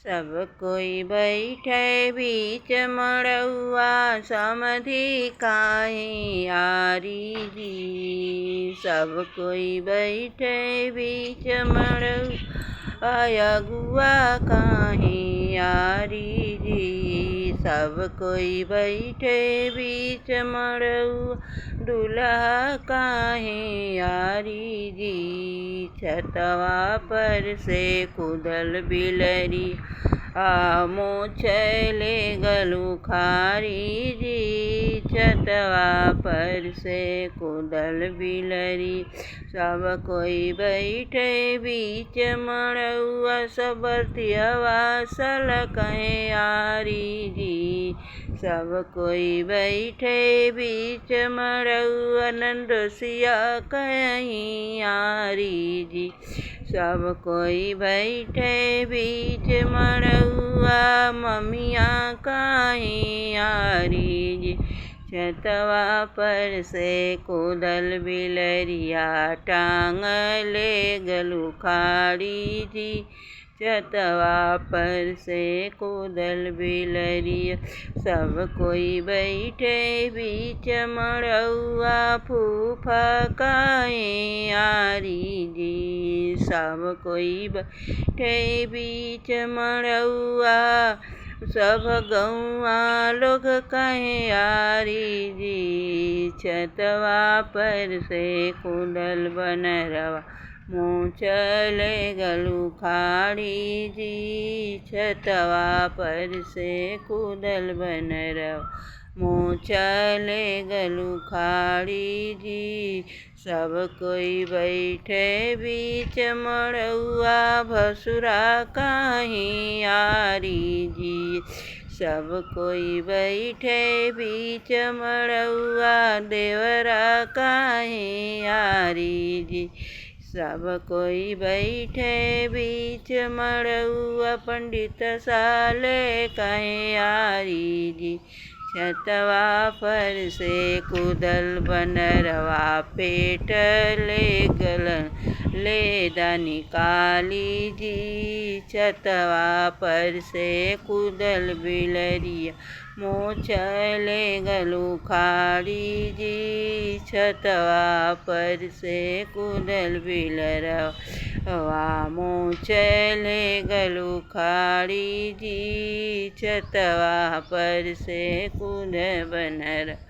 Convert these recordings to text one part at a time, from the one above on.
सब कोई बैठे बीच मड़उआ, समधि काहे आरी जी। सब कोई बैठे बीच मड़उआ, अगुआ काहे आरी जी। सब कोई बैठे बीच मड़उआ, दूल्हा काहे आरी जी। छतवा पर से कूदल बिलरी, मोछ ले गलू खारी जी। छतवा पर से कूदल बिलरी, सब कोई बैठे बीच मड़उआ, सबरतियवा सलकहे आरी जी। सब कोई बैठे बीच मड़उआ, नंदोसिया कहीं आरी जी। सब कोई बैठे बीच मड़उआ, ममिया काहे आरी जी। छतवा पर से कूदल बिलरिया, टांग ले गलू खाड़ी जी। छतवा पर से कूदल बिलरिया, सब कोई बैठे बीच मड़उआ, फूफा काहे आरी जी। सब कोई बैठे बीच मड़उआ, सब गौआ लोग कहे आरी जी। छतवा पर से कूदल बनरवा, मोछ ले गलू खाड़ी जी। छतवा पर से कूदल बनरवा, मोछ ले गलू खाड़ी जी। सब कोई बैठे बीच मड़उआ, भसुरा काहे आरी जी। सब कोई बैठे बीच मड़उआ, देवरा काहे आरी जी। सब कोई बैठे बीच मड़उआ, पंडित साले काहे आरी जी। छतवा पर से कूदल बनरवा, पेट ले गलन ले दानी काली जी। छतवा पर से कूदल बिलरिया, मोछ ले गलू खाड़ी जी। छतवा पर से कूदल बिलरवा, मोछ ले गलू खाड़ी जी। छतवा पर से कूदल बनरवा।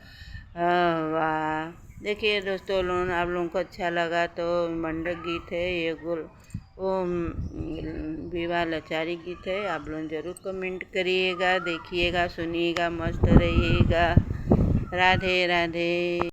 देखिए दोस्तों, आप लोगों को अच्छा लगा तो मंडक गीत है ये, वो विवाह लाचारी गीत है। आप लोग ज़रूर कमेंट करिएगा, देखिएगा, सुनिएगा, मस्त रहिएगा। राधे राधे।